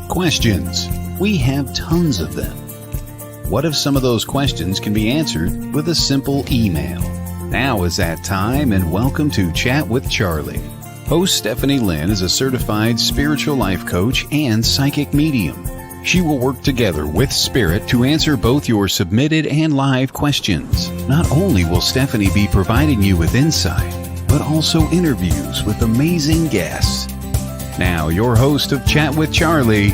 Questions. We have tons of them. What if some of those questions can be answered with a simple email? Now is that time, and welcome to Chat with Charlie. Host Stephanie Lynn is a certified spiritual life coach and psychic medium. She will work together with Spirit to answer both your submitted and live questions. Not only will Stephanie be providing you with insight, but also interviews with amazing guests. Now, your host of Chat with Charlie,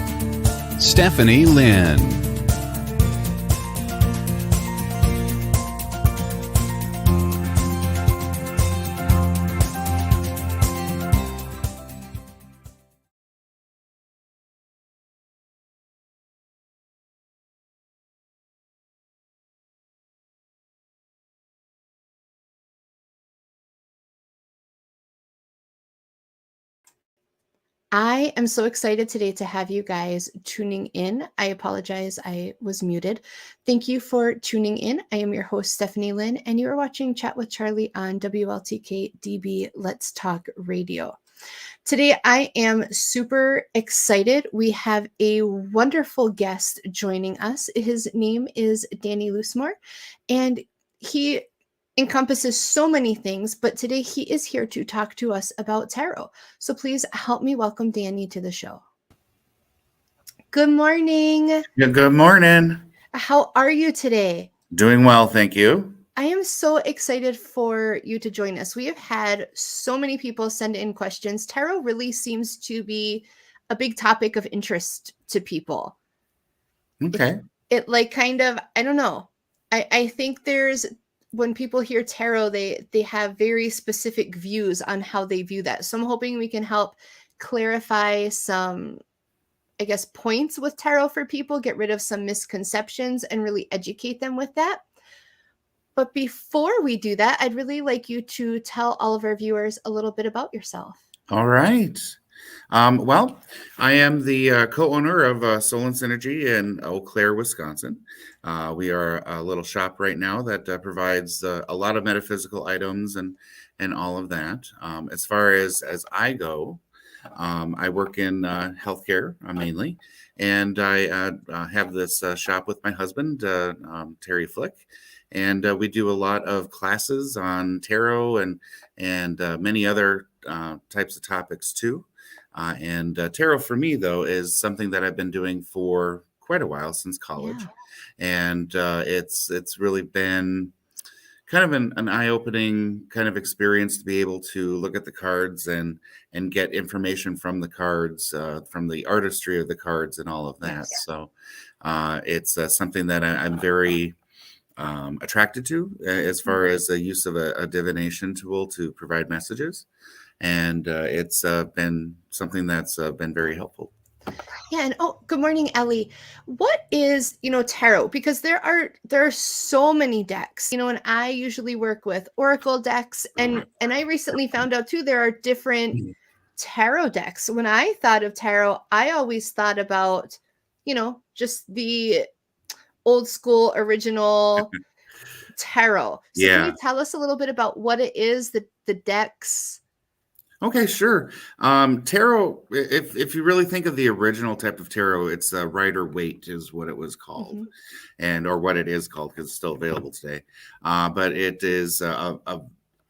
Stephanie Lynn. I am so excited today to have you guys tuning in. I apologize, I was muted. Thank you for tuning in. I am your host, Stephanie Lynn, and you are watching Chat with Charlie on WLTK-DB Let's Talk Radio. Today, I am super excited. We have a wonderful guest joining us. His name is Danny Loosemore, and he encompasses so many things, but today he is here to talk to us about tarot. So please help me welcome Danny to the show. Good morning. Yeah, good morning. How are you today? Doing well, thank you. I am so excited for you to join us. We have had so many people send in questions. Tarot really seems to be a big topic of interest to people. Okay. It like kind of, I don't know. I think there's, when people hear tarot, they have very specific views on how they view that. So I'm hoping we can help clarify some, I guess, points with tarot for people, get rid of some misconceptions and really educate them with that. But before we do that, I'd really like you to tell all of our viewers a little bit about yourself. All right. Well, I am the co-owner of Soul and Synergy in Eau Claire, Wisconsin. We are a little shop right now that provides a lot of metaphysical items and all of that. As far as I go, I work in healthcare mainly, and I have this shop with my husband, Terry Flick, and we do a lot of classes on tarot and many other types of topics too. And tarot for me, though, is something that I've been doing for quite a while, since college. Yeah. And it's really been kind of an eye-opening kind of experience to be able to look at the cards and get information from the cards, from the artistry of the cards and all of that. Yes. So it's something that I'm very attracted to as far as the use of a divination tool to provide messages. And it's been something that's been very helpful. Yeah. And good morning, Ellie. What is, tarot? Because there are so many decks, and I usually work with oracle decks, and I recently found out too, there are different tarot decks. When I thought of tarot, I always thought about, just the old school original tarot. So Yeah. Can you tell us a little bit about what it is, the decks? Okay, sure. Tarot, if you really think of the original type of tarot, it's Rider-Waite is what it was called, or what it is called, because it's still available today. But it is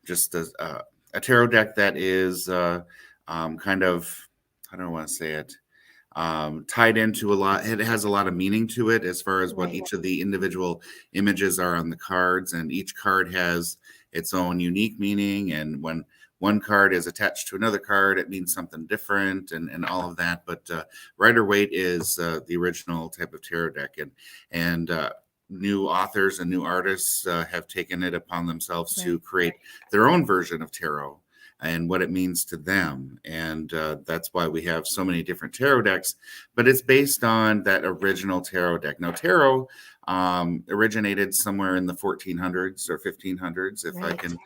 just a tarot deck that is kind of, I don't want to say it, tied into a lot. It has a lot of meaning to it as far as what each of the individual images are on the cards, and each card has its own unique meaning. And when one card is attached to another card, it means something different, and all of that. But Rider-Waite is the original type of tarot deck, and new authors and new artists have taken it upon themselves to create their own version of tarot and what it means to them. And that's why we have so many different tarot decks, but it's based on that original tarot deck. Now, tarot originated somewhere in the 1400s or 1500s, if I can,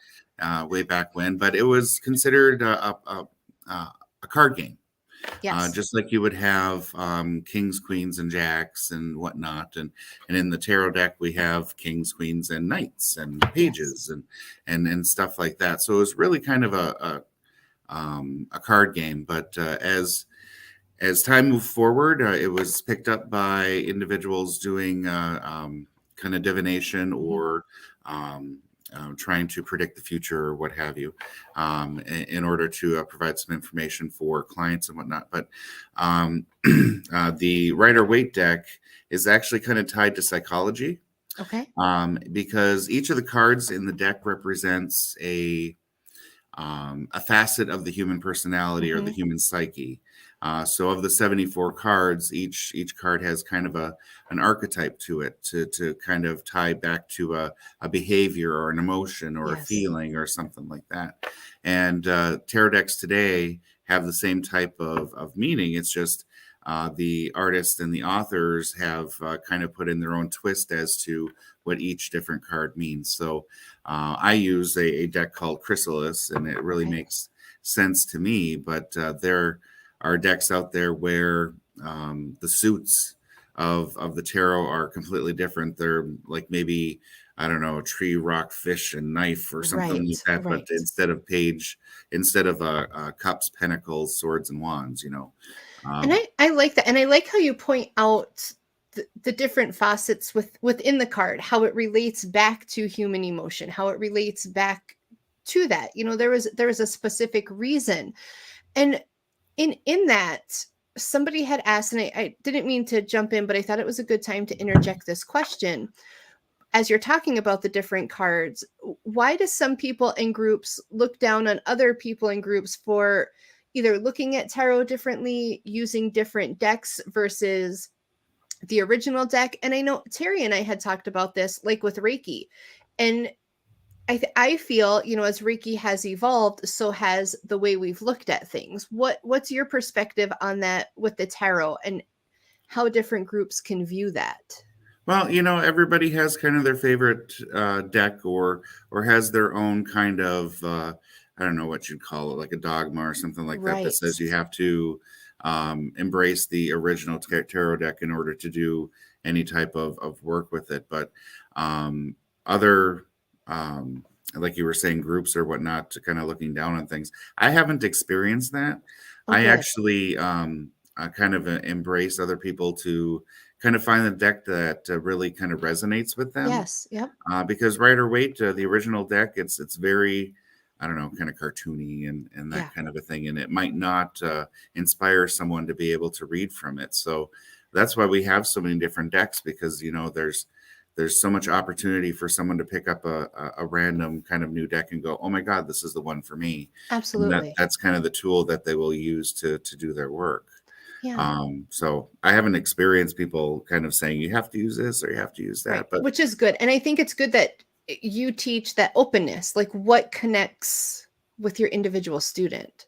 way back when, but it was considered a card game. Yes. Just like you would have kings, queens, and jacks and whatnot. And in the tarot deck, we have kings, queens, and knights and pages and stuff like that. So it was really kind of a card game. But as As time moved forward, it was picked up by individuals doing kind of divination or trying to predict the future or what have you, in order to provide some information for clients and whatnot. But the Rider-Waite deck is actually kind of tied to psychology. Okay. Because each of the cards in the deck represents a facet of the human personality or the human psyche. So of the 74 cards, each card has kind of an archetype to it to kind of tie back to a behavior or an emotion or a feeling or something like that. And tarot decks today have the same type of meaning. It's just the artists and the authors have kind of put in their own twist as to what each different card means. So I use a deck called Chrysalis, and it really makes sense to me. But there are decks out there where the suits of the tarot are completely different. They're like maybe, I don't know, tree, rock, fish, and knife or something like that. But instead of cups, pentacles, swords, and wands, you know. And I like that. And I like how you point out the different facets within the card, how it relates back to human emotion, how it relates back to that. You know, there was a specific reason. And in that, somebody had asked, and I didn't mean to jump in, but I thought it was a good time to interject this question. As you're talking about the different cards, why do some people in groups look down on other people in groups for either looking at tarot differently, using different decks versus the original deck? And I know Terry and I had talked about this, like with Reiki. And I feel, you know, as Reiki has evolved, so has the way we've looked at things. What's your perspective on that with the tarot and how different groups can view that? Well, you know, everybody has kind of their favorite deck or has their own kind of I don't know what you'd call it, like a dogma or something like that says you have to embrace the original tarot deck in order to do any type of work with it. But other like you were saying, groups or whatnot, to kind of looking down on things, I haven't experienced that. I actually kind of embrace other people to kind of find the deck that really kind of resonates with them. Yes. Yep. Because Rider-Waite, the original deck, it's very, I don't know, kind of cartoony and that kind of a thing. And it might not inspire someone to be able to read from it. So that's why we have so many different decks, because, you know, there's so much opportunity for someone to pick up a random kind of new deck and go, oh my God, this is the one for me. Absolutely. That's kind of the tool that they will use to do their work. Yeah. So I haven't experienced people kind of saying you have to use this or you have to use that, but which is good. And I think it's good that you teach that openness, like what connects with your individual student.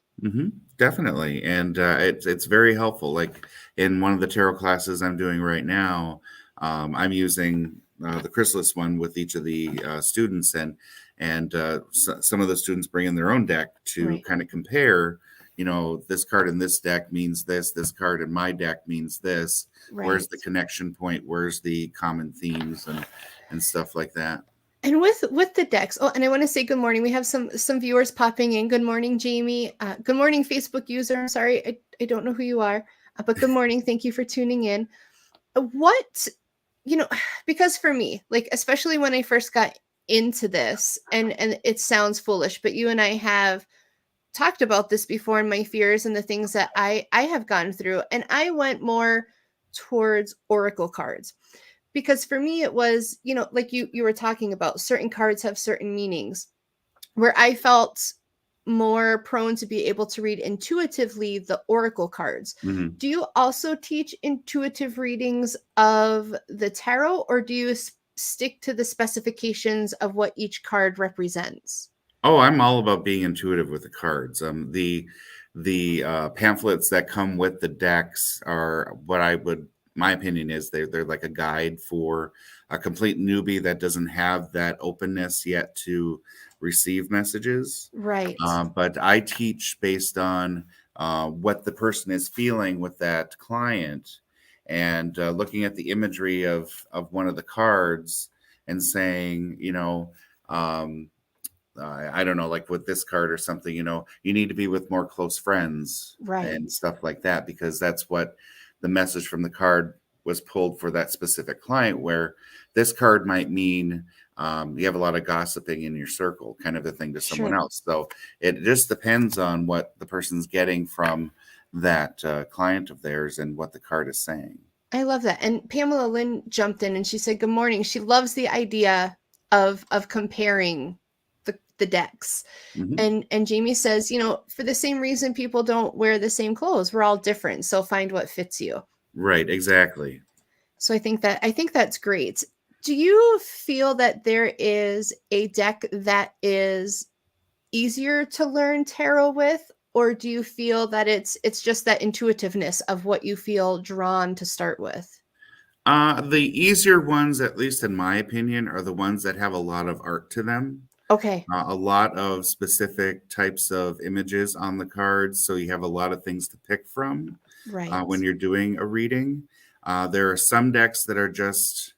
Definitely. And it's very helpful. Like in one of the tarot classes I'm doing right now, I'm using the Chrysalis one with each of the students, and some of the students bring in their own deck to kind of compare, you know, this card in this deck means this card in my deck means this. Where's the connection point? Where's the common themes and stuff like that? And with the decks, oh, and I want to say good morning. We have some viewers popping in. Good morning, Jamie. Good morning, Facebook user. I'm sorry, I don't know who you are, but good morning. Thank you for tuning in. What, you know, because for me, like, especially when I first got into this, and it sounds foolish, but you and I have talked about this before, and my fears and the things that I have gone through, and I went more towards oracle cards. Because for me, it was, you know, like you were talking about, certain cards have certain meanings, where I felt more prone to be able to read intuitively the oracle cards. Do you also teach intuitive readings of the tarot, or do you stick to the specifications of what each card represents? Oh, I'm all about being intuitive with the cards. The pamphlets that come with the decks are what my opinion is they're like a guide for a complete newbie that doesn't have that openness yet to receive messages. Right. But I teach based on what the person is feeling with that client, and looking at the imagery of one of the cards and saying, you know, I don't know, like with this card or something, you need to be with more close friends Right. and stuff like that, because that's what the message from the card was pulled for that specific client, where this card might mean you have a lot of gossiping in your circle, kind of a thing, to someone Sure. else. So it just depends on what the person's getting from that client of theirs and what the card is saying. I love that. And Pamela Lynn jumped in and she said, good morning. She loves the idea of comparing the decks. Mm-hmm. And Jamie says, for the same reason people don't wear the same clothes, we're all different. So find what fits you. Right, exactly. So I think that's great. Do you feel that there is a deck that is easier to learn tarot with, or do you feel that it's just that intuitiveness of what you feel drawn to start with? The easier ones, at least in my opinion, are the ones that have a lot of art to them. Okay. A lot of specific types of images on the cards, so you have a lot of things to pick from Right. when you're doing a reading. There are some decks that are just,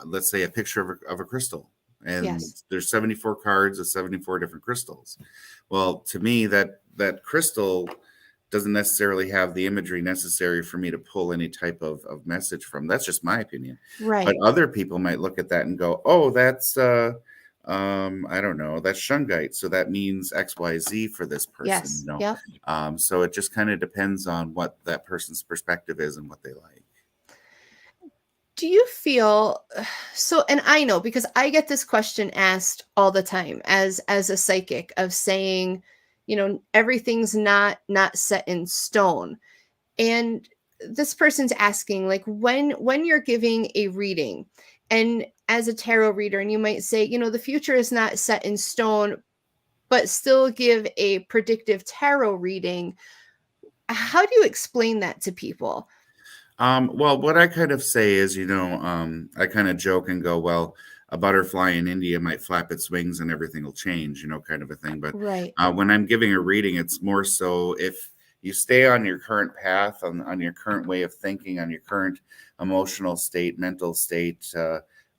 let's say, a picture of a crystal, and Yes. there's 74 cards of 74 different crystals. Well, to me, that crystal doesn't necessarily have the imagery necessary for me to pull any type of message from. That's just my opinion. Right. But other people might look at that and go, oh, that's I don't know, that's shungite, so that means XYZ for this person. Yes. Yep. So it just kind of depends on what that person's perspective is and what they like. Do you feel so? And I know, because I get this question asked all the time as a psychic, of saying, everything's not set in stone. And this person's asking, like, when you're giving a reading, and as a tarot reader, and you might say, the future is not set in stone, but still give a predictive tarot reading. How do you explain that to people? Well, what I kind of say is, I kind of joke and go, well, a butterfly in India might flap its wings and everything will change, kind of a thing. But Right. When I'm giving a reading, it's more so if you stay on your current path, on your current way of thinking, on your current emotional state, mental state,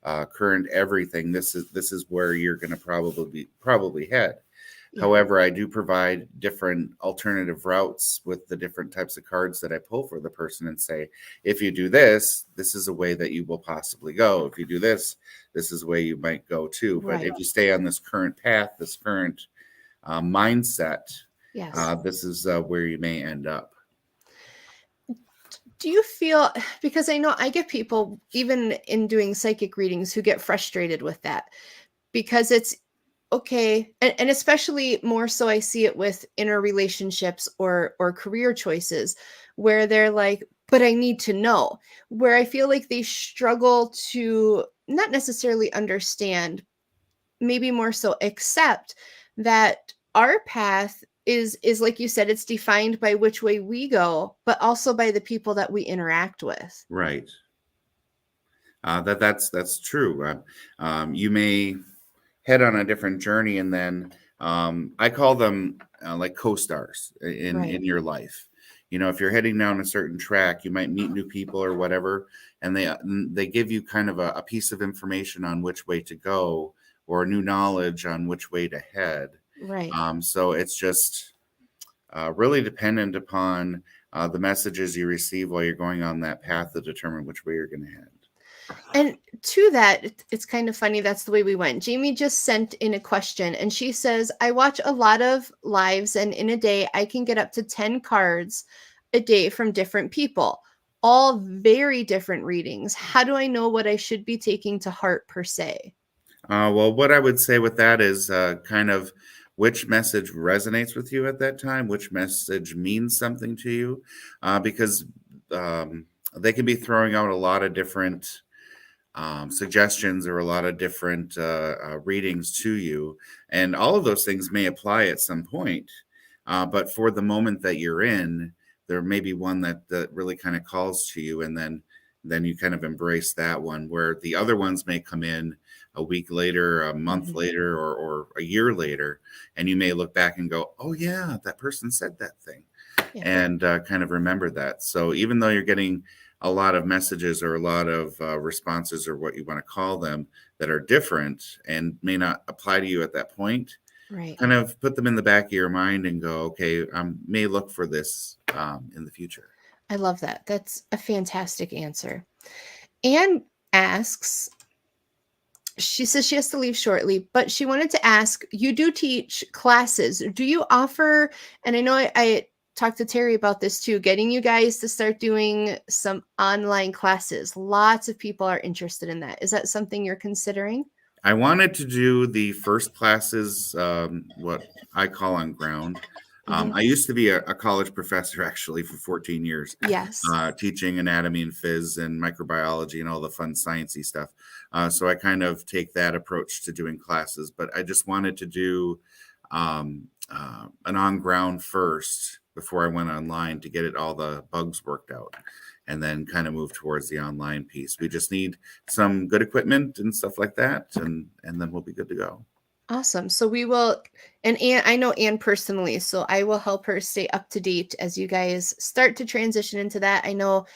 current everything, this is where you're going to probably head. Yeah. However, I do provide different alternative routes with the different types of cards that I pull for the person, and say, if you do this, this is a way that you will possibly go. If you do this, this is a way you might go too. But Right. if you stay on this current path, this current mindset, Yes. this is where you may end up. Do you feel, because I know I get people, even in doing psychic readings, who get frustrated with that, because it's okay, and especially more so I see it with inner relationships or career choices, where they're like, but I need to know, where I feel like they struggle to not necessarily understand, maybe more so accept, that our path is like you said, it's defined by which way we go, but also by the people that we interact with. Right. That's true. You may head on a different journey, and then I call them like co-stars in your life. If you're heading down a certain track, you might meet new people or whatever, and they give you kind of a piece of information on which way to go, or new knowledge on which way to head. Right. So it's just really dependent upon the messages you receive while you're going on that path to determine which way you're going to head. And to that, it's kind of funny, that's the way we went. Jamie just sent in a question, and she says, I watch a lot of lives, and in a day I can get up to 10 cards a day from different people, all very different readings. How do I know what I should be taking to heart, per se? Well, what I would say with that is kind of which message resonates with you at that time, which message means something to you, because they can be throwing out a lot of different suggestions or a lot of different readings to you. And all of those things may apply at some point. But for the moment that you're in, there may be one that really kind of calls to you. And then you kind of embrace that one, where the other ones may come in a week later, a month later, or a year later. And you may look back and go, oh yeah, that person said that thing. and kind of remember that. So even though you're getting a lot of messages or a lot of responses or what you want to call them that are different and may not apply to you at that point, right. kind of put them in the back of your mind and go, okay, I may look for this in the future. I love that. That's a fantastic answer. Anne asks, she says she has to leave shortly, but she wanted to ask, you do teach classes. Do you offer, and I know I talked to Terry about this too, getting you guys to start doing some online classes. Lots of people are interested in that. Is that something you're considering? I wanted to do the first classes, what I call on ground. I used to be a college professor actually for 14 years. Yes. Teaching anatomy and phys and microbiology and all the fun sciencey stuff. So I kind of take that approach to doing classes, but I just wanted to do an on ground first before I went online to get all the bugs worked out, and then kind of move towards the online piece. We just need some good equipment and stuff like that, and then we'll be good to go. Awesome. So we will, and Anne, I know Anne personally, so I will help her stay up to date as you guys start to transition into that. I know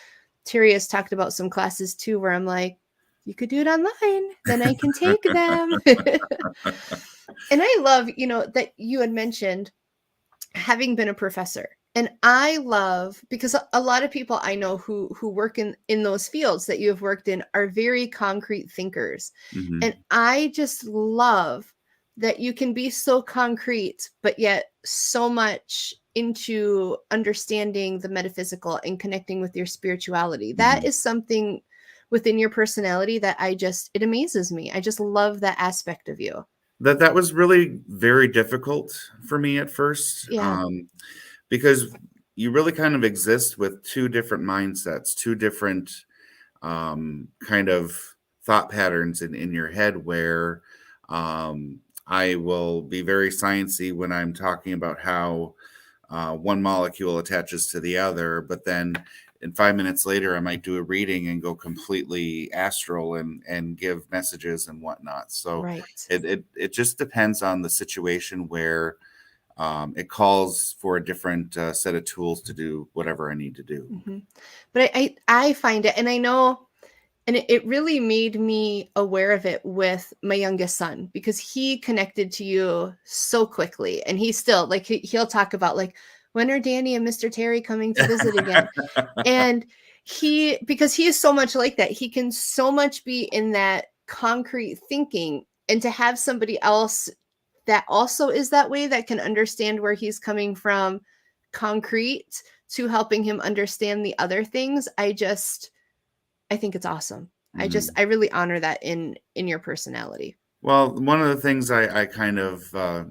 Terry has talked about some classes too, where I'm like, you could do it online, then I can take them. And I love, that you had mentioned having been a professor. And I love, because a lot of people I know who work in those fields that you have worked in are very concrete thinkers. Mm-hmm. And I just love that you can be so concrete, but yet so much into understanding the metaphysical and connecting with your spirituality. That is something within your personality that it amazes me. I just love that aspect of you. That was really very difficult for me at first. Yeah. Because you really kind of exist with two different mindsets, two different kind of thought patterns in your head, where I will be very sciencey when I'm talking about how one molecule attaches to the other, but then in 5 minutes later, I might do a reading and go completely astral and give messages and whatnot. So it just depends on the situation where it calls for a different set of tools to do whatever I need to do. Mm-hmm. But I find it, and I know, and it really made me aware of it with my youngest son, because he connected to you so quickly. And he's still like, he'll talk about like, when are Danny and Mr. Terry coming to visit again? And because he is so much like that, he can so much be in that concrete thinking, and to have somebody else that also is that way, that can understand where he's coming from, concrete, to helping him understand the other things. I think it's awesome. I really honor that in your personality. Well, one of the things I kind of thought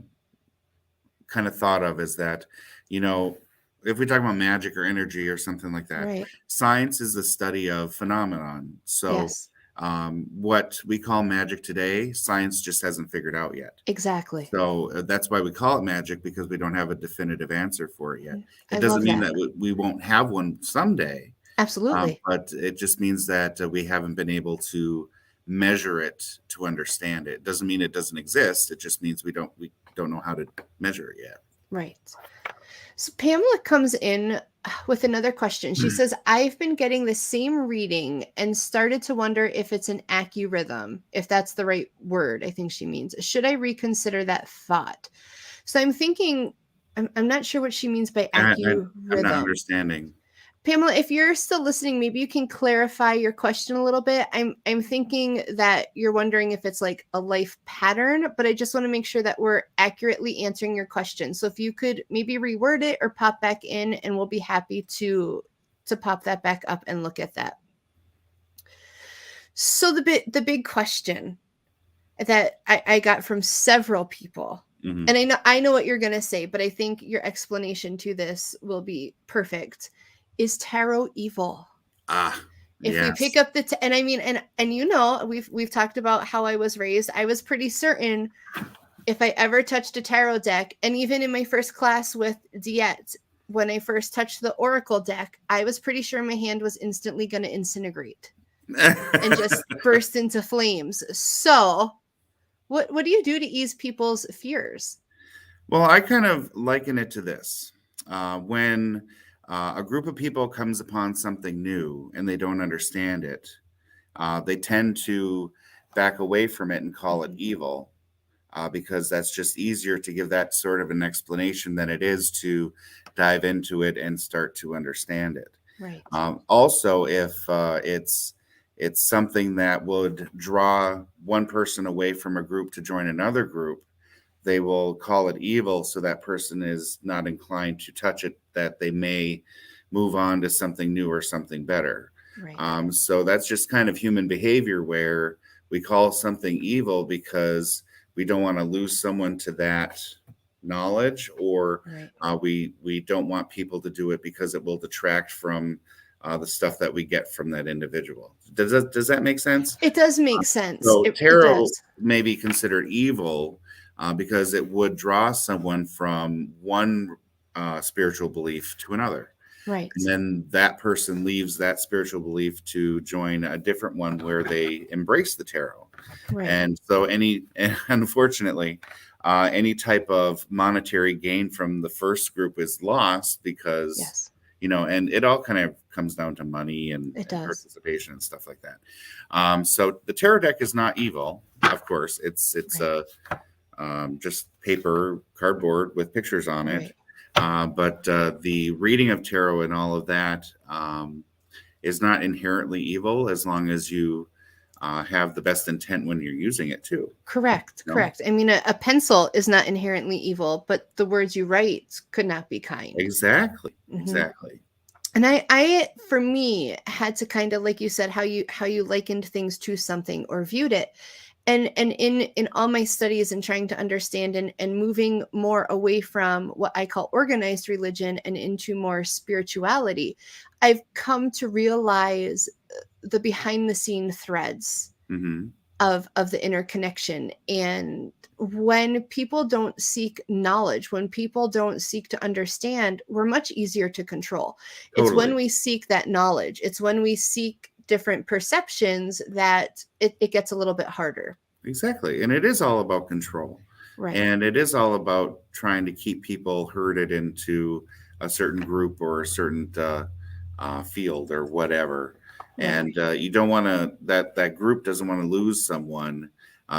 of is that, if we talk about magic or energy or something like that, right. Science is the study of phenomenon. So what we call magic today, science just hasn't figured out yet. Exactly. So that's why we call it magic, because we don't have a definitive answer for it yet. It doesn't mean that we won't have one someday. Absolutely. But it just means that we haven't been able to measure it to understand it. It doesn't mean it doesn't exist. It just means we don't know how to measure it yet. Right. So Pamela comes in with another question. She says, I've been getting the same reading and started to wonder if it's an accurhythm, if that's the right word, I think she means. Should I reconsider that thought? So I'm thinking, I'm not sure what she means by accurhythm. I'm not understanding. Pamela, if you're still listening, maybe you can clarify your question a little bit. I'm thinking that you're wondering if it's like a life pattern, but I just want to make sure that we're accurately answering your question. So if you could maybe reword it or pop back in, and we'll be happy to pop that back up and look at that. So the big question that I got from several people, and I know what you're going to say, but I think your explanation to this will be perfect. Is tarot evil? If we pick up and I mean, and we've talked about how I was raised. I was pretty certain if I ever touched a tarot deck, and even in my first class with Diet, when I first touched the Oracle deck, I was pretty sure my hand was instantly going to incinerate and just burst into flames. So what do you do to ease people's fears? Well, I kind of liken it to this. when a group of people comes upon something new and they don't understand it, they tend to back away from it and call it evil, because that's just easier to give that sort of an explanation than it is to dive into it and start to understand it. Right. Also, if it's something that would draw one person away from a group to join another group, they will call it evil, so that person is not inclined to touch it, that they may move on to something new or something better. Right. So that's just kind of human behavior, where we call something evil because we don't want to lose someone to that knowledge, or we don't want people to do it because it will detract from the stuff that we get from that individual. Does that make sense? It does make sense. So tarot it may be considered evil because it would draw someone from one spiritual belief to another. Right. And then that person leaves that spiritual belief to join a different one where they embrace the tarot. Right. And so unfortunately, any type of monetary gain from the first group is lost because, and it all kind of comes down to money and participation and stuff like that. So the tarot deck is not evil. Of course, it's just paper, cardboard with pictures on it. But the reading of tarot and all of that is not inherently evil, as long as you have the best intent when you're using it too. Correct. I mean, a pencil is not inherently evil, but the words you write could not be kind. Exactly. And I for me had to kind of, like you said, how you likened things to something or viewed it. And in all my studies and trying to understand and moving more away from what I call organized religion and into more spirituality, I've come to realize the behind the scene threads of the interconnection. And when people don't seek knowledge, when people don't seek to understand, we're much easier to control. It's when we seek that knowledge, it's when we seek different perceptions that it gets a little bit harder. Exactly. And it is all about control. Right. And it is all about trying to keep people herded into a certain group or a certain field or whatever. And you don't want to, that group doesn't want to lose someone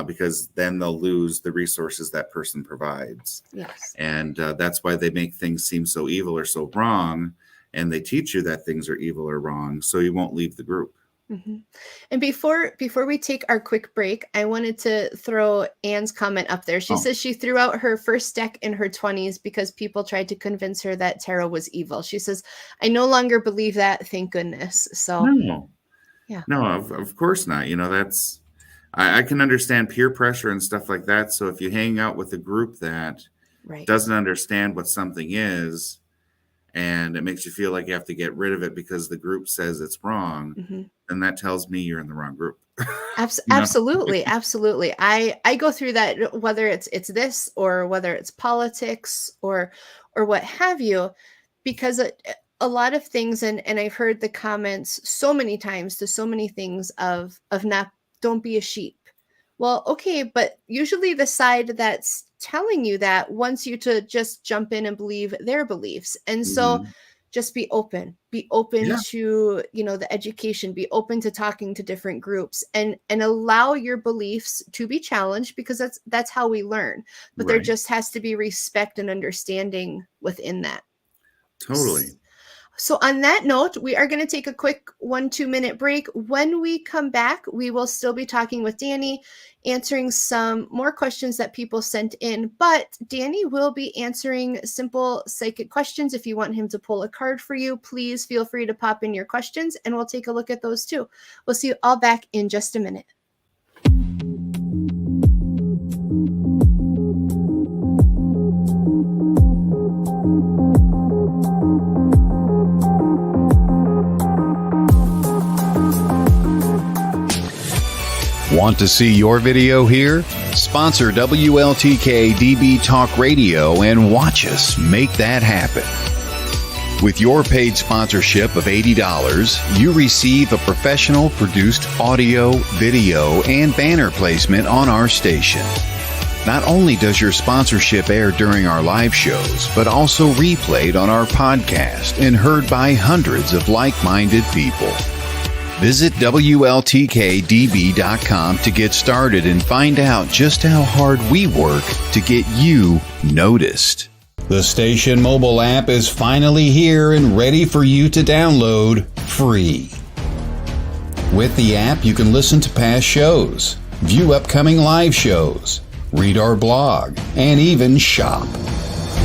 because then they'll lose the resources that person provides. Yes. And that's why they make things seem so evil or so wrong. And they teach you that things are evil or wrong, so you won't leave the group. And before we take our quick break, I wanted to throw Anne's comment up there. She says she threw out her first deck in her 20s because people tried to convince her that tarot was evil. She says, I no longer believe that, thank goodness. So no, of course not. That's, I can understand peer pressure and stuff like that. So if you hang out with a group that doesn't understand what something is, and it makes you feel like you have to get rid of it because the group says it's wrong, then that tells me you're in the wrong group. Absolutely. I go through that, whether it's this or whether it's politics or what have you, because a lot of things, and I've heard the comments so many times to so many things of don't be a sheep. Well, okay, but usually the side that's telling you that wants you to just jump in and believe their beliefs. And so just be open to, the education, be open to talking to different groups and allow your beliefs to be challenged, because that's how we learn. But there just has to be respect and understanding within that. Totally. So on that note, we are going to take a quick 1-2 minute break. When we come back, we will still be talking with Danny, answering some more questions that people sent in. But Danny will be answering simple psychic questions. If you want him to pull a card for you, please feel free to pop in your questions and we'll take a look at those too. We'll see you all back in just a minute. Want to see your video here? Sponsor WLTK-DB Talk Radio and watch us make that happen. With your paid sponsorship of $80, you receive a professional produced audio, video, and banner placement on our station. Not only does your sponsorship air during our live shows, but also replayed on our podcast and heard by hundreds of like-minded people. Visit WLTK-DB.com to get started and find out just how hard we work to get you noticed. The station mobile app is finally here and ready for you to download free. With the app, you can listen to past shows, view upcoming live shows, read our blog, and even shop.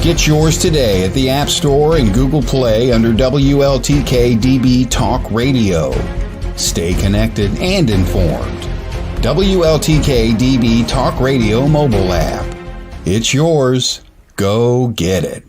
Get yours today at the App Store and Google Play under WLTK-DB Talk Radio. Stay connected and informed. WLTK-DB Talk Radio mobile app. It's yours. Go get it.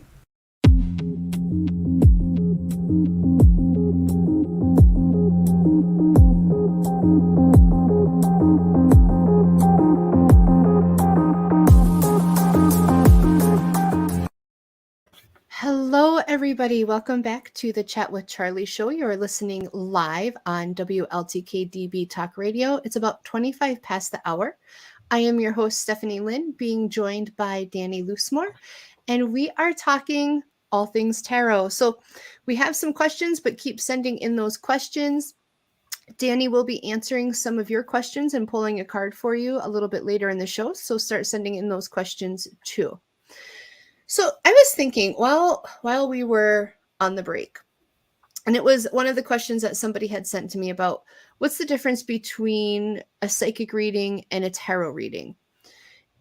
Hello, everybody. Welcome back to the Chat with Charlie show. You're listening live on WLTK-DB Talk Radio. It's about 25 past the hour. I am your host, Stephanie Lynn, being joined by Danny Loosemore, and we are talking all things tarot. So we have some questions, but keep sending in those questions. Danny will be answering some of your questions and pulling a card for you a little bit later in the show. So start sending in those questions too. So I was thinking while we were on the break, and it was one of the questions that somebody had sent to me about what's the difference between a psychic reading and a tarot reading.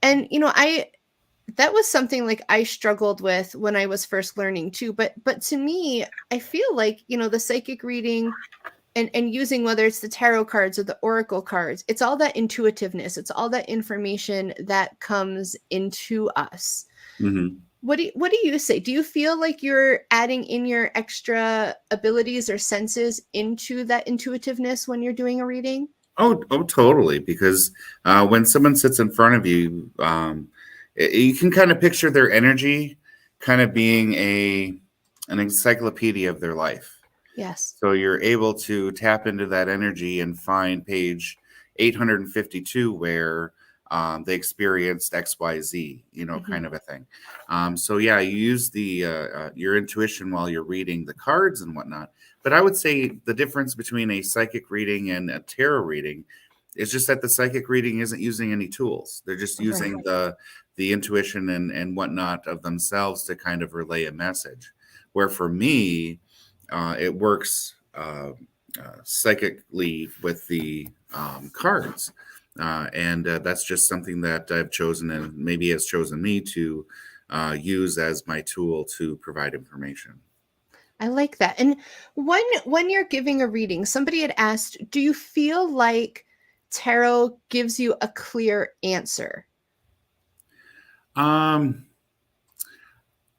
And, that was something like I struggled with when I was first learning too. But to me, I feel like, the psychic reading and using whether it's the tarot cards or the oracle cards, it's all that intuitiveness. It's all that information that comes into us. Mm-hmm. What do you say? Do you feel like you're adding in your extra abilities or senses into that intuitiveness when you're doing a reading? Oh, totally. Because when someone sits in front of you, you can kind of picture their energy kind of being an encyclopedia of their life. Yes. So you're able to tap into that energy and find page 852 where they experienced XYZ, mm-hmm. kind of a thing. So yeah, you use your intuition while you're reading the cards and whatnot. But I would say the difference between a psychic reading and a tarot reading is just that the psychic reading isn't using any tools. They're just using the intuition and whatnot of themselves to kind of relay a message. Where for me, it works psychically with the cards. And that's just something that I've chosen and maybe has chosen me to use as my tool to provide information. I like that. And when you're giving a reading, somebody had asked, do you feel like tarot gives you a clear answer?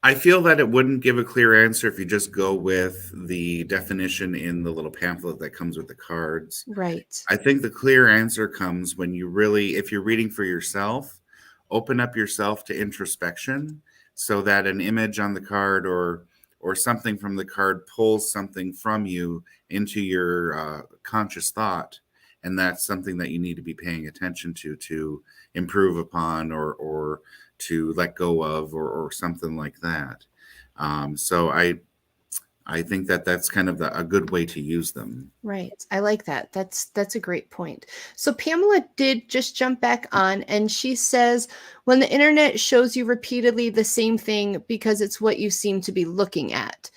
I feel that it wouldn't give a clear answer if you just go with the definition in the little pamphlet that comes with the cards. Right. I think the clear answer comes when you really, if you're reading for yourself, open up yourself to introspection so that an image on the card or something from the card pulls something from you into your conscious thought. And that's something that you need to be paying attention to improve upon or to let go of or something like that. So I think that's kind of a good way to use them. Right. I like that. That's a great point. So Pamela did just jump back on and she says, when the internet shows you repeatedly the same thing because it's what you seem to be looking at.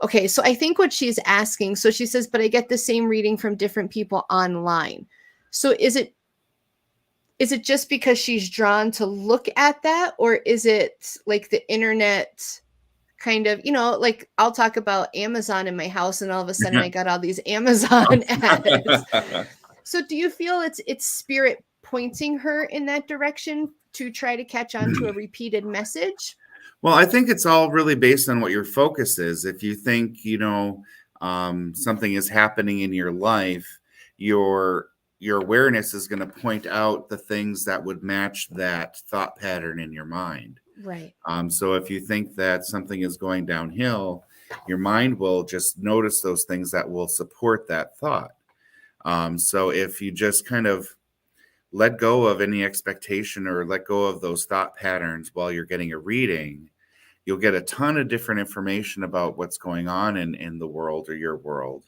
Okay. So I think what she's asking, so she says, but I get the same reading from different people online. So is it just because she's drawn to look at that, or is it like the internet kind of, like I'll talk about Amazon in my house and all of a sudden I got all these Amazon ads. So do you feel it's spirit pointing her in that direction to try to catch on to a repeated message? Well, I think it's all really based on what your focus is. If you think, something is happening in your life, your awareness is going to point out the things that would match that thought pattern in your mind. Right. So if you think that something is going downhill, your mind will just notice those things that will support that thought. So if you just kind of let go of any expectation or let go of those thought patterns while you're getting a reading, you'll get a ton of different information about what's going on in the world or your world.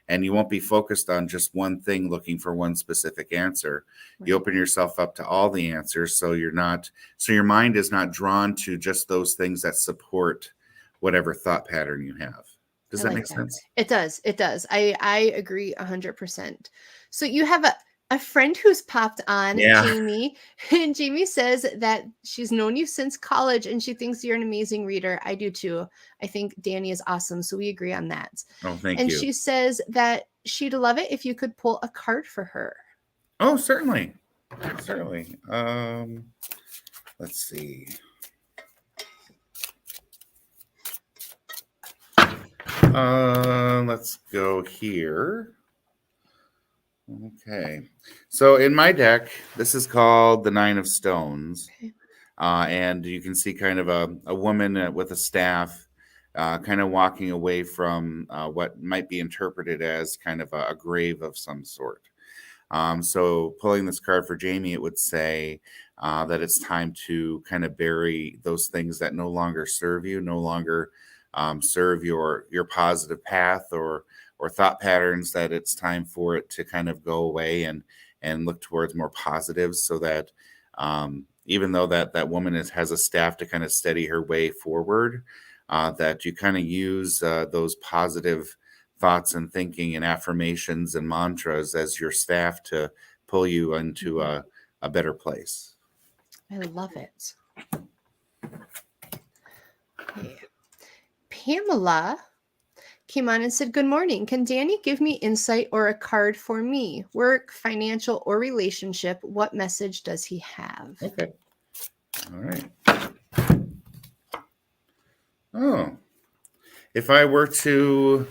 And you won't be focused on just one thing looking for one specific answer. Right. You open yourself up to all the answers, so your mind is not drawn to just those things that support whatever thought pattern you have. Does that make sense? It does. It does. I agree 100%. So you have a friend who's popped on, Yeah. Jamie, and Jamie says that she's known you since college and she thinks you're an amazing reader. I do too. I think Danny is awesome. So we agree on that. Oh, thank and you. she says that she'd love it if you could pull a card for her. Oh, certainly. Certainly. Let's see. Let's go here. Okay. So in my deck, this is called the Nine of Stones. Okay. And you can see kind of a woman with a staff kind of walking away from what might be interpreted as kind of a grave of some sort. So pulling this card for Jamie, it would say that it's time to kind of bury those things that no longer serve you, no longer serve your positive path or thought patterns, that it's time for it to kind of go away and look towards more positives, so that even though that woman has a staff to kind of steady her way forward, that you kind of use those positive thoughts and thinking and affirmations and mantras as your staff to pull you into a better place. I love it. Okay. Pamela came on and said, "Good morning. Can Danny give me insight or a card for me? Work, financial, or relationship? What message does he have?" Okay. All right. Oh, if I were to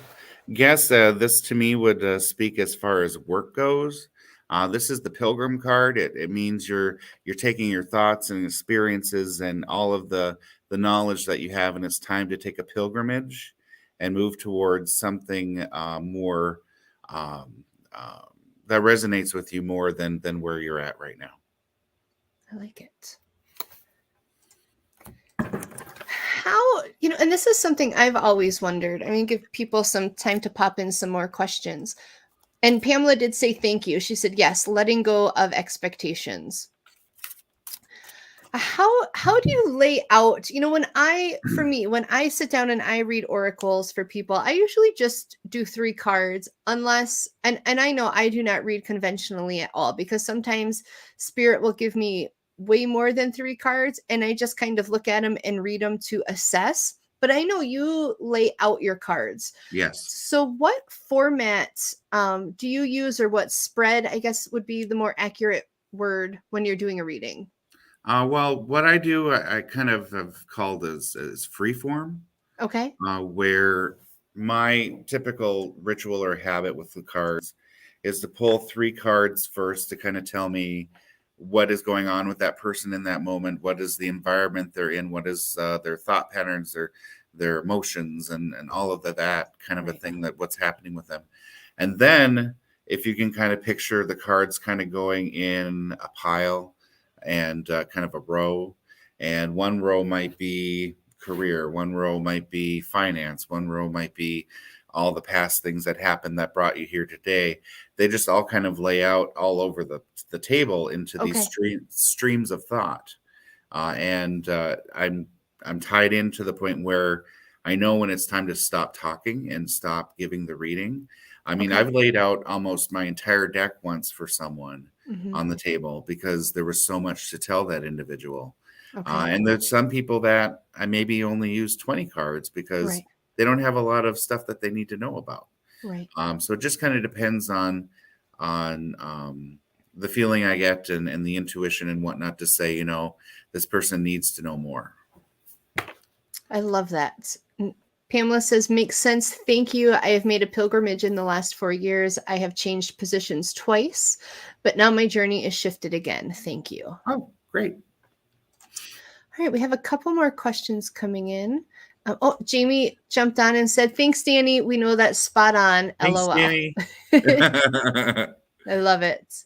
guess, this to me would speak as far as work goes. This is the Pilgrim card. It means you're taking your thoughts and experiences and all of the knowledge that you have, and it's time to take a pilgrimage and move towards something more that resonates with you more than where you're at right now. I like it. How, and this is something I've always wondered. I mean, give people some time to pop in some more questions. And Pamela did say thank you. She said, yes, letting go of expectations. How do you lay out, when I sit down and I read oracles for people, I usually just do 3 cards unless, and I know I do not read conventionally at all, because sometimes spirit will give me way more than 3 cards and I just kind of look at them and read them to assess. But I know you lay out your cards. Yes. So what format do you use, or what spread, I guess, would be the more accurate word when you're doing a reading? Well, what I do, I kind of have called as freeform. Okay. Where my typical ritual or habit with the cards is to pull 3 cards first to kind of tell me what is going on with that person in that moment, what is the environment they're in, what is their thought patterns, their emotions, and all of that kind of a thing, that what's happening with them. And then if you can kind of picture the cards kind of going in a pile and kind of a row, and one row might be career, one row might be finance, one row might be all the past things that happened that brought you here today. They just all kind of lay out all over the table into these streams of thought. And I'm tied in to the point where I know when it's time to stop talking and stop giving the reading. I mean, I've laid out almost my entire deck once for someone on the table, because there was so much to tell that individual. And there's some people that I maybe only use 20 cards because they don't have a lot of stuff that they need to know about. Right. So it just kind of depends on the feeling I get and the intuition and whatnot to say, this person needs to know more. I love that. Pamela says, makes sense. Thank you. I have made a pilgrimage in the last 4 years. I have changed positions twice, but now my journey is shifted again. Thank you. Oh, great. All right. We have a couple more questions coming in. Jamie jumped on and said, thanks, Danny. We know that's spot on. Thanks, LOL. Danny. I love it.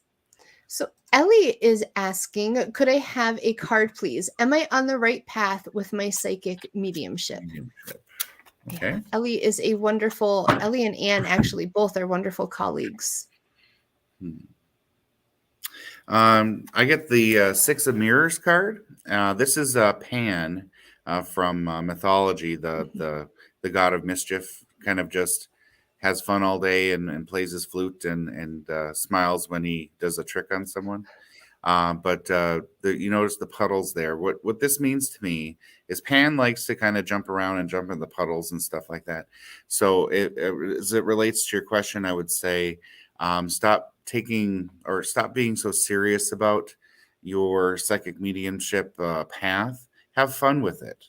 So Ellie is asking, could I have a card, please? Am I on the right path with my psychic mediumship? Okay. Yeah. Ellie is a wonderful, Ellie and Anne actually both are wonderful colleagues. I get the Six of Mirrors card. This is Pan from mythology, the god of mischief, kind of just has fun all day and plays his flute and smiles when he does a trick on someone. But you notice the puddles there. What this means to me is Pan likes to kind of jump around and jump in the puddles and stuff like that. So as it relates to your question, I would say stop being so serious about your psychic mediumship path. Have fun with it.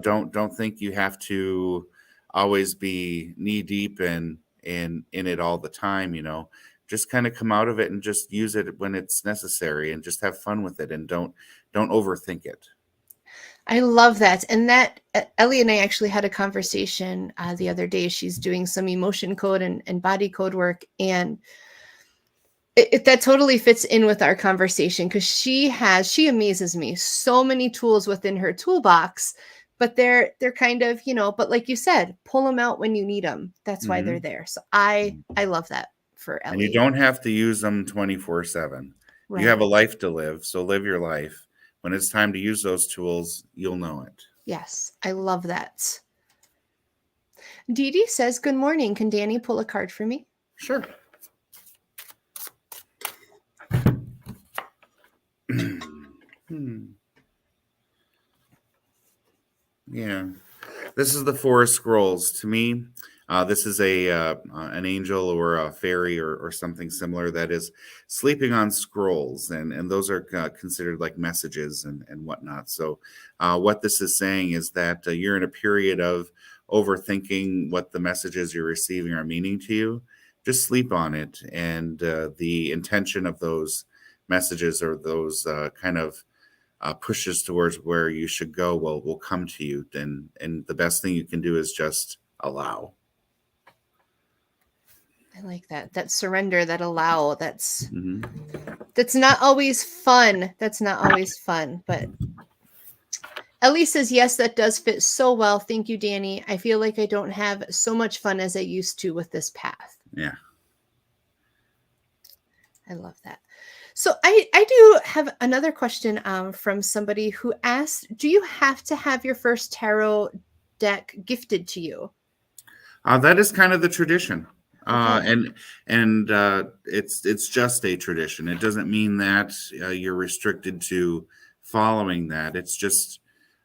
Don't think you have to always be knee deep in it all the time. Just kind of come out of it and just use it when it's necessary and just have fun with it and don't overthink it. I love that. And that Ellie and I actually had a conversation the other day. She's doing some emotion code and body code work. And that totally fits in with our conversation because she amazes me. So many tools within her toolbox, but they're kind of, but like you said, pull them out when you need them. That's why they're there. So I love that for Ellie. And you don't have to use them 24/7. Right. You have a life to live, so live your life. When it's time to use those tools, you'll know it. Yes, I love that. Dee Dee says, good morning. Can Danny pull a card for me? Sure. Yeah. This is the Four of Scrolls. To me, this is an angel or a fairy or something similar that is sleeping on scrolls, and those are considered like messages and whatnot. So what this is saying is that you're in a period of overthinking what the messages you're receiving are meaning to you. Just sleep on it, and the intention of those messages or those kind of pushes towards where you should go will come to you. And the best thing you can do is just allow. I like that surrender, that allow. That's not always fun. That's not always fun. But Ellie says, yes, that does fit so well. Thank you, Danny. I feel like I don't have so much fun as I used to with this path. Yeah. I love that. So I do have another question from somebody who asked, do you have to have your first tarot deck gifted to you? That is kind of the tradition. Okay. And it's just a tradition. It doesn't mean that you're restricted to following that. It's just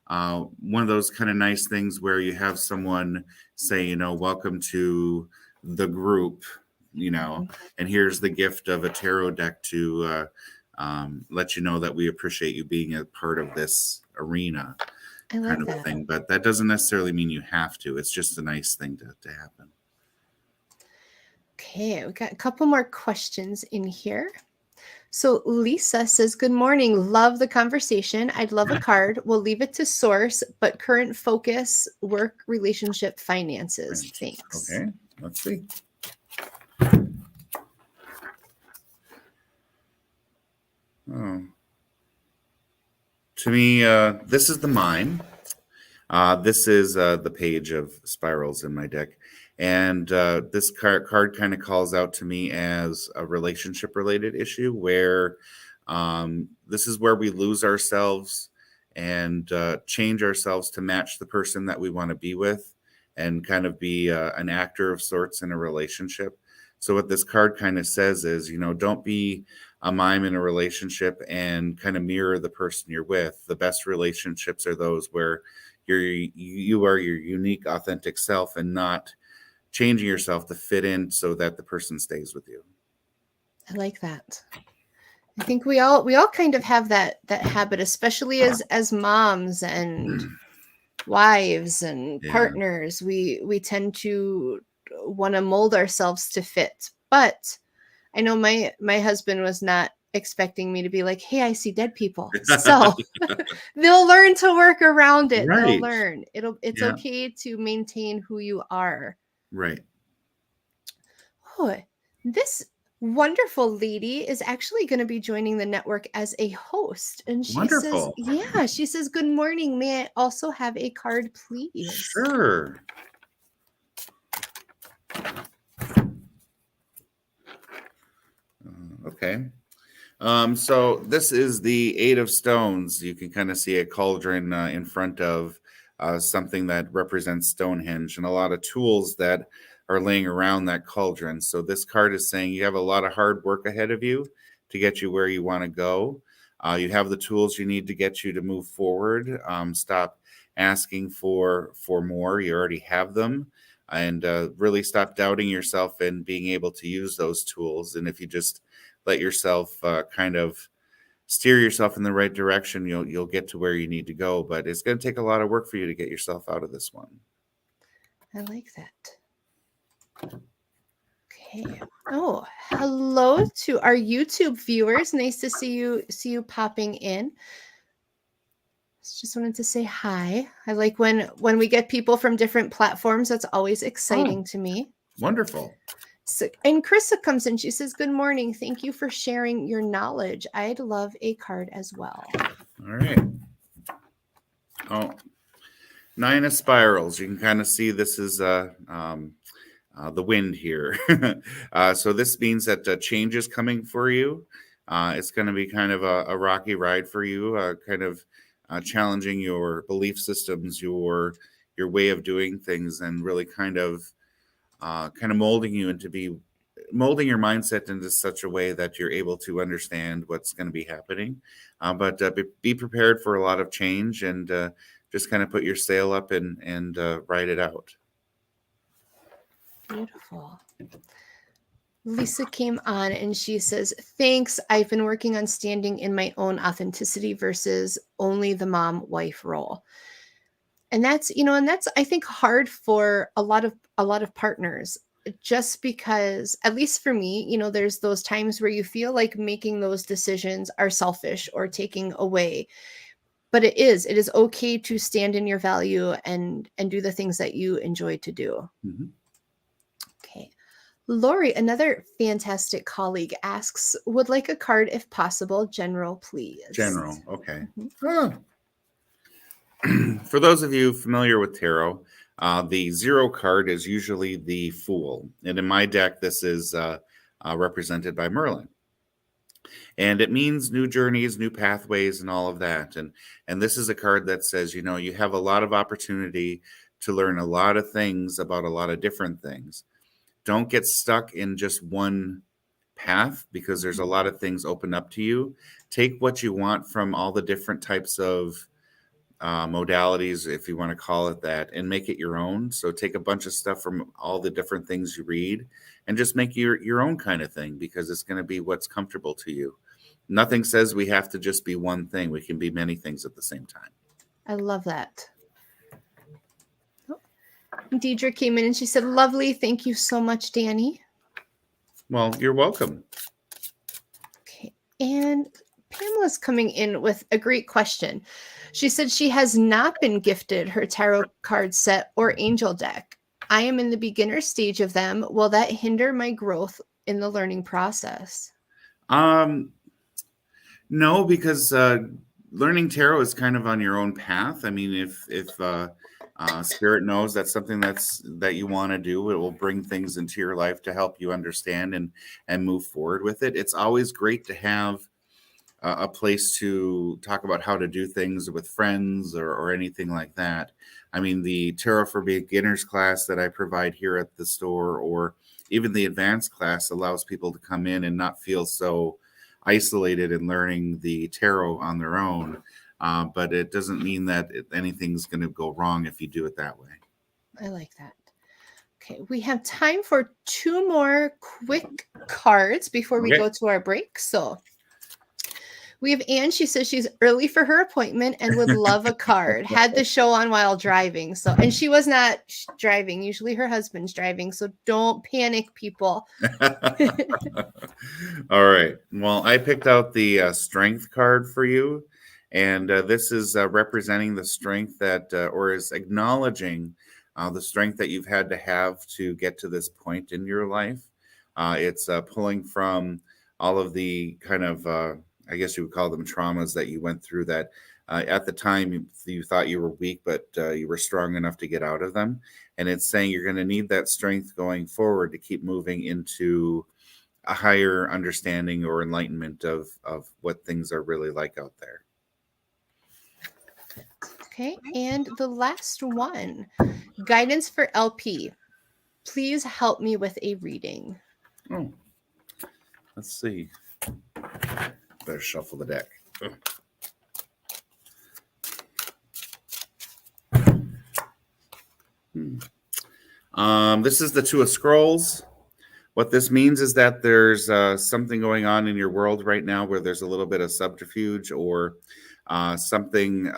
one of those kind of nice things where you have someone say, welcome to the group, and here's the gift of a tarot deck to let you know that we appreciate you being a part of this arena. I love kind of that. thing. But that doesn't necessarily mean you have to. It's just a nice thing to happen. Okay, we got a couple more questions in here. So Lisa says, good morning. Love the conversation. I'd love a card. We'll leave it to source, but current focus, work, relationship, finances. Thanks. Okay, let's see. Oh. To me, this is the mime. This is the page of spirals in my deck. And this card kind of calls out to me as a relationship-related issue where this is where we lose ourselves and change ourselves to match the person that we want to be with and kind of be an actor of sorts in a relationship. So what this card kind of says is, don't be a mime in a relationship and kind of mirror the person you're with. The best relationships are those where you are your unique, authentic self and not changing yourself to fit in so that the person stays with you. I like that. I think we all kind of have that habit, especially as moms and wives and partners. We tend to want to mold ourselves to fit. But I know my husband was not expecting me to be like, hey, I see dead people. So they'll learn to work around it. Right. They'll learn. It's okay to maintain who you are. Right. Oh, this wonderful lady is actually going to be joining the network as a host. And she says, Wonderful. yeah, she says, good morning. May I also have a card, please? Sure. Okay. So this is the Eight of Stones. You can kind of see a cauldron in front of something that represents Stonehenge and a lot of tools that are laying around that cauldron. So this card is saying you have a lot of hard work ahead of you to get you where you want to go. You have the tools you need to get you to move forward. Stop asking for more. You already have them. And really stop doubting yourself and being able to use those tools. And if you just let yourself kind of steer yourself in the right direction, you'll get to where you need to go. But it's going to take a lot of work for you to get yourself out of this one. I like that. Okay. Oh, hello to our YouTube viewers. Nice to see you popping in. Just wanted to say hi. I like when we get people from different platforms. That's always exciting to me. Wonderful. So, and Krista comes in. She says, good morning. Thank you for sharing your knowledge. I'd love a card as well. All right. Oh, Nine of Spirals. You can kind of see this is the wind here. So this means that change is coming for you. It's going to be kind of a rocky ride for you, kind of challenging your belief systems, your way of doing things, and really kind of molding you molding your mindset into such a way that you're able to understand what's going to be happening. But be prepared for a lot of change and just kind of put your sail up and ride it out. Beautiful. Lisa came on and she says, thanks. I've been working on standing in my own authenticity versus only the mom wife role. And that's, I think hard for a lot of partners, just because, at least for me, there's those times where you feel like making those decisions are selfish or taking away. But it is okay to stand in your value and do the things that you enjoy to do. Mm-hmm. Okay. Lori, another fantastic colleague, asks, would like a card if possible. General, please. General. Okay. Mm-hmm. For those of you familiar with tarot, the 0 card is usually the Fool. And in my deck, this is represented by Merlin. And it means new journeys, new pathways, and all of that. And this is a card that says, you have a lot of opportunity to learn a lot of things about a lot of different things. Don't get stuck in just one path because there's a lot of things open up to you. Take what you want from all the different types of modalities, if you want to call it that, and make it your own. So take a bunch of stuff from all the different things you read and just make your own kind of thing, because it's going to be what's comfortable to you. Nothing says we have to just be one thing. We can be many things at the same time. I love that. Deidre came in and she said, lovely. Thank you so much, Danny. Well, you're welcome. Okay. And Pamela's coming in with a great question. She said she has not been gifted her tarot card set or angel deck. I am in the beginner stage of them. Will that hinder my growth in the learning process? No, because learning tarot is kind of on your own path. I mean, if Spirit knows that's something that you want to do, it will bring things into your life to help you understand and move forward with it. It's always great to have a place to talk about how to do things with friends or anything like that. I mean, the Tarot for Beginners class that I provide here at the store, or even the advanced class, allows people to come in and not feel so isolated in learning the tarot on their own. But it doesn't mean that anything's going to go wrong if you do it that way. I like that. Okay, we have time for 2 more quick cards before we go to our break. So we have Anne. She says she's early for her appointment and would love a card. Had the show on while driving. And she was not driving. Usually her husband's driving. So don't panic, people. All right. Well, I picked out the strength card for you. And this is representing the strength that, or is acknowledging the strength that you've had to have to get to this point in your life. It's pulling from all of the kind of, I guess you would call them traumas that you went through that at the time you thought you were weak, but you were strong enough to get out of them. And it's saying you're going to need that strength going forward to keep moving into a higher understanding or enlightenment of what things are really like out there. Okay, and the last one, guidance for LP. Please help me with a reading. Oh, let's see. Better shuffle the deck. This is the Two of Scrolls. What this means is that there's something going on in your world right now where there's a little bit of subterfuge or something,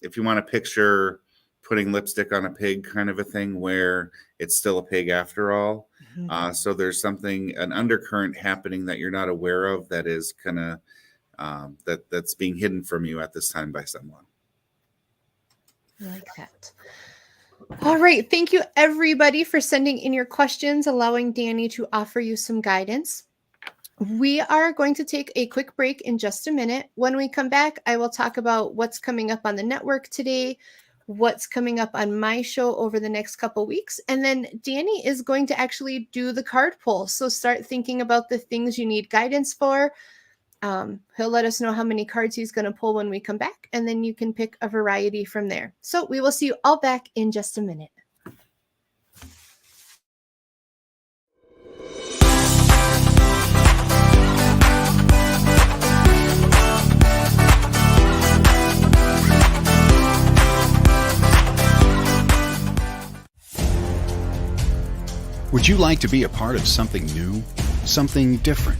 if you want to picture putting lipstick on a pig kind of a thing where it's still a pig after all. Mm-hmm. So there's something, an undercurrent happening that you're not aware of that is kind of, that's being hidden from you at this time by someone. I like that. All right. Thank you, everybody, for sending in your questions, allowing Danny to offer you some guidance. We are going to take a quick break in just a minute. When we come back, I will talk about what's coming up on the network today, what's coming up on my show over the next couple weeks. And then Danny is going to actually do the card pull. So start thinking about the things you need guidance for. He'll let us know how many cards he's going to pull when we come back, and then you can pick a variety from there. So we will see you all back in just a minute. Would you like to be a part of something new, something different?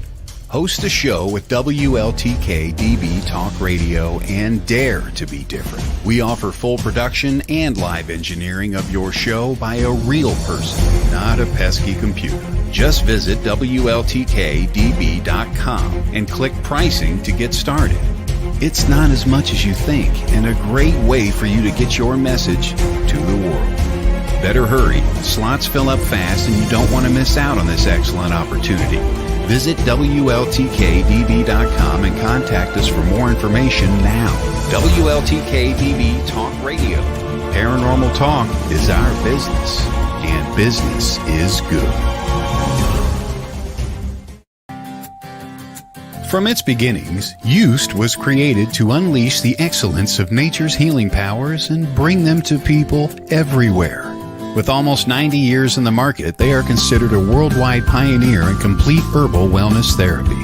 Host a show with WLTK-DB Talk Radio and dare to be different. We offer full production and live engineering of your show by a real person, not a pesky computer. Just visit WLTK-DB.com and click pricing to get started. It's not as much as you think and a great way for you to get your message to the world. Better hurry. Slots fill up fast and you don't want to miss out on this excellent opportunity. Visit WLTK-DB.com and contact us for more information now. WLTK-DB Talk Radio. Paranormal talk is our business, and business is good. From its beginnings, Used was created to unleash the excellence of nature's healing powers and bring them to people everywhere. With almost 90 years in the market, they are considered a worldwide pioneer in complete herbal wellness therapy.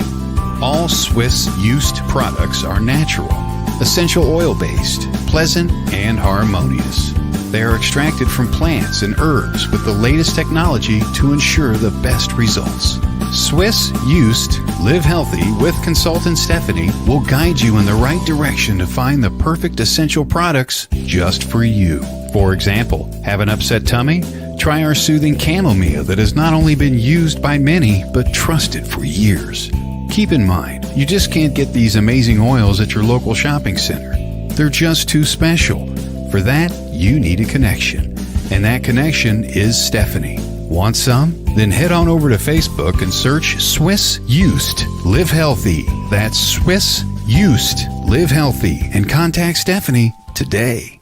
All Swiss Used products are natural, essential oil-based, pleasant, and harmonious. They are extracted from plants and herbs with the latest technology to ensure the best results. Swiss Used Live Healthy with consultant Stephanie will guide you in the right direction to find the perfect essential products just for you. For example, have an upset tummy? Try our soothing chamomile that has not only been used by many, but trusted for years. Keep in mind, you just can't get these amazing oils at your local shopping center. They're just too special. For that, you need a connection. And that connection is Stephanie. Want some? Then head on over to Facebook and search Swiss Used Live Healthy. That's Swiss Used Live Healthy. And contact Stephanie today.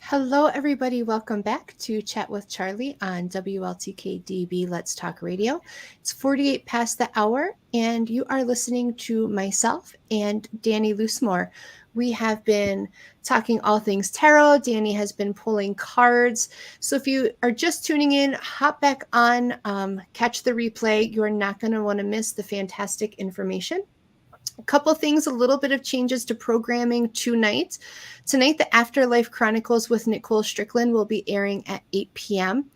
Hello, everybody. Welcome back to Chat with Charlie on WLTK-DB Let's Talk Radio. It's 48 past the hour, and you are listening to myself and Danny Loosemore. We have been talking all things tarot. Danny has been pulling cards. So if you are just tuning in, hop back on, catch the replay. You're not going to want to miss the fantastic information. A couple things, a little bit of changes to programming tonight. Tonight, the Afterlife Chronicles with Nicole Strickland will be airing at 8 p.m.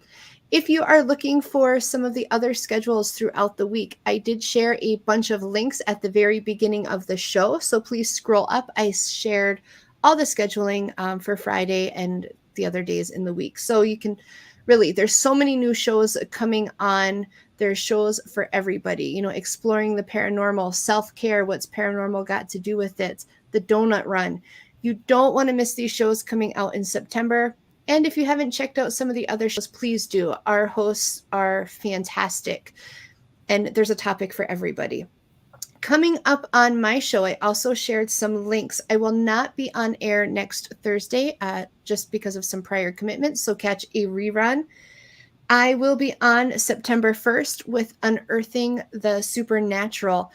If you are looking for some of the other schedules throughout the week, I did share a bunch of links at the very beginning of the show. So please scroll up. I shared all the scheduling for Friday and the other days in the week. So you can really, there's so many new shows coming on. There's shows for everybody, you know, exploring the paranormal, self-care, what's paranormal got to do with it, the donut run. You don't want to miss these shows coming out in September. And if you haven't checked out some of the other shows, please do. Our hosts are fantastic. And there's a topic for everybody. Coming up on my show, I also shared some links. I will not be on air next Thursday just because of some prior commitments, so catch a rerun. I will be on September 1st with Unearthing the Supernatural.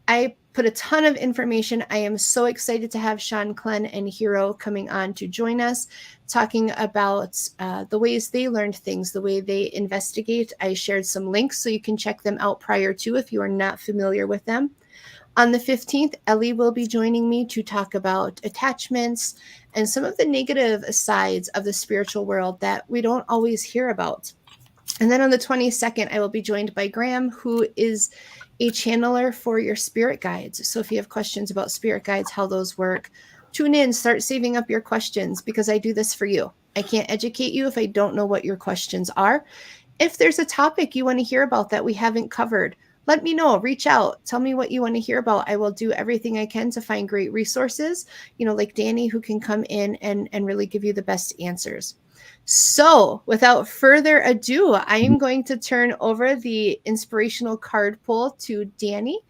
I put a ton of information. I am so excited to have Sean Klenn and Hero coming on to join us, talking about the ways they learned things, the way they investigate. I shared some links so you can check them out prior to if you are not familiar with them. On the 15th, Ellie will be joining me to talk about attachments and some of the negative sides of the spiritual world that we don't always hear about. And then on the 22nd, I will be joined by Graham, who is a channeler for your spirit guides. So if you have questions about spirit guides, how those work, tune in, start saving up your questions, because I do this for you. I can't educate you if I don't know what your questions are. If there's a topic you want to hear about that we haven't covered, let me know. Reach out. Tell me what you want to hear about. I will do everything I can to find great resources, you know, like Danny, who can come in and really give you the best answers. So without further ado, I am going to turn over the inspirational card pull to Danny.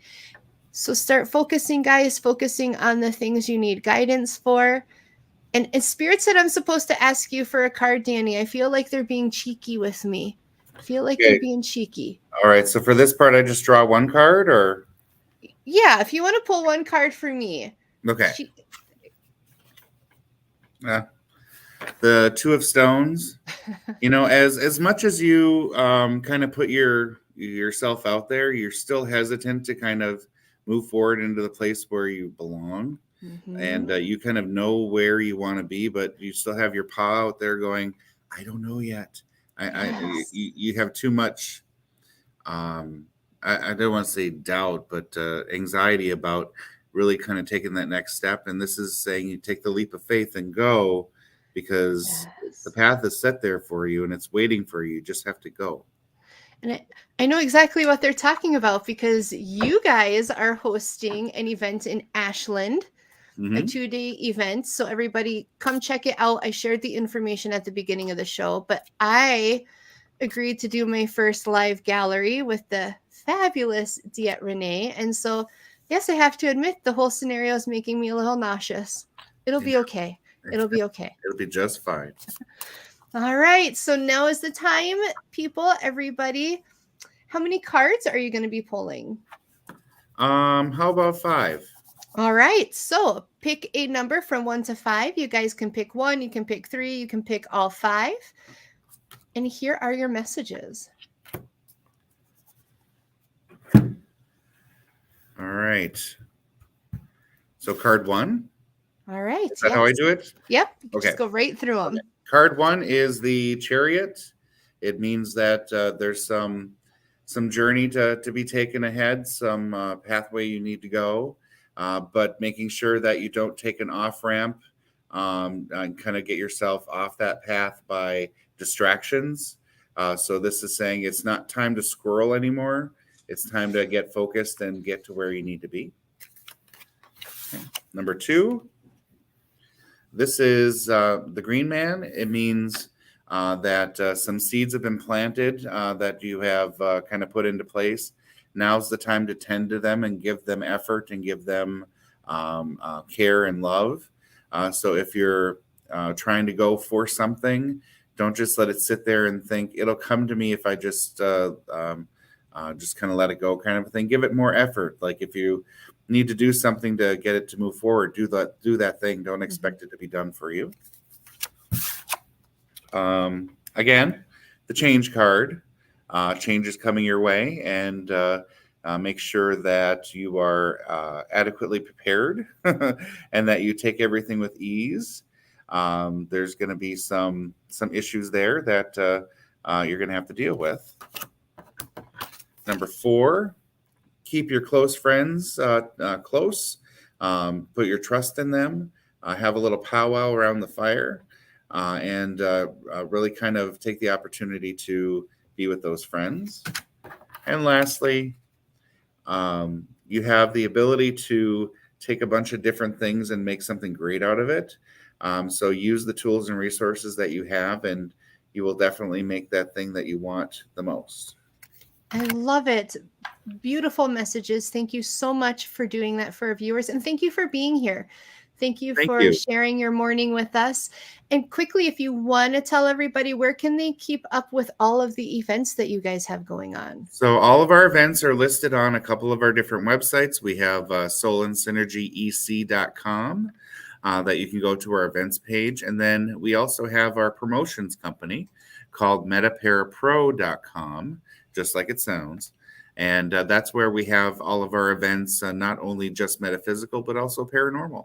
So start focusing, guys, focusing on the things you need guidance for. And Spirit said I'm supposed to ask you for a card, Danny. I feel like they're being cheeky with me. I feel like they're being cheeky. All right. So for this part, I just draw one card, or? Yeah, if you want to pull one card for me. Okay. The Two of Stones. You know, as much as you kind of put yourself out there, you're still hesitant to kind of move forward into the place where you belong. Mm-hmm. And you kind of know where you want to be, but you still have your paw out there going, I don't know yet. You have too much, I don't want to say doubt, but anxiety about really kind of taking that next step. And this is saying you take the leap of faith and go, because the path is set there for you and it's waiting for you. You just have to go. And I know exactly what they're talking about, because you guys are hosting an event in Ashland, mm-hmm. a 2-day event. So everybody come check it out. I shared the information at the beginning of the show, but I agreed to do my first live gallery with the fabulous Diet Renee. And so, yes, I have to admit the whole scenario is making me a little nauseous. It'll be okay. It'll be okay. It'll be just fine. All right. So now is the time, people, everybody. How many cards are you going to be pulling? How about 5? All right. So pick a number from 1 to 5. You guys can pick 1. You can pick 3. You can pick all 5. And here are your messages. All right. So card 1. All right. Is that how I do it? Yep. Okay. Just go right through them. Okay. Card 1 is the Chariot. It means that there's some journey to be taken ahead, some pathway you need to go, but making sure that you don't take an off-ramp and kind of get yourself off that path by distractions. So this is saying it's not time to squirrel anymore. It's time to get focused and get to where you need to be. Okay. Number 2. This is the Green Man. It means that some seeds have been planted that you have kind of put into place. Now's the time to tend to them and give them effort and give them care and love. So if you're trying to go for something, don't just let it sit there and think it'll come to me if I just kind of let it go, kind of a thing. Give it more effort. Like if you need to do something to get it to move forward, do that thing. Don't expect it to be done for you. Again, the change card. Change is coming your way, and make sure that you are adequately prepared and that you take everything with ease. There's going to be some issues there that you're going to have to deal with. Number 4, keep your close friends close. Put your trust in them. Have a little powwow around the fire. and really kind of take the opportunity to be with those friends. And lastly, you have the ability to take a bunch of different things and make something great out of it. So use the tools and resources that you have, and you will definitely make that thing that you want the most. I love it. Beautiful messages. Thank you so much for doing that for our viewers. And thank you for being here. Thank you Thank for you. sharing your morning with us. And quickly, if you want to tell everybody, where can they keep up with all of the events that you guys have going on? So all of our events are listed on a couple of our different websites. We have solandsynergyec.com that you can go to our events page. And then we also have our promotions company called metaparapro.com, just like it sounds. And that's where we have all of our events, not only just metaphysical, but also paranormal.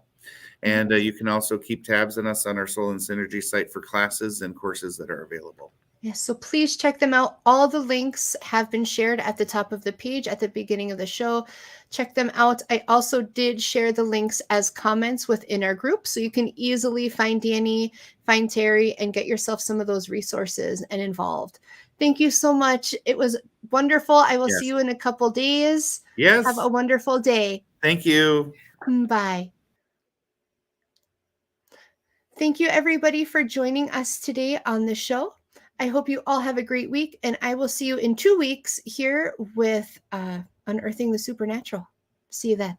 And you can also keep tabs on us on our Soul and Synergy site for classes and courses that are available. Yes, so please check them out. All the links have been shared at the top of the page at the beginning of the show. Check them out. I also did share the links as comments within our group, so you can easily find Danny, find Terry, and get yourself some of those resources and involved. Thank you so much. It was wonderful. I will see you in a couple days. Yes. Have a wonderful day. Thank you. Bye. Thank you, everybody, for joining us today on the show. I hope you all have a great week, and I will see you in 2 weeks here with Unearthing the Supernatural. See you then.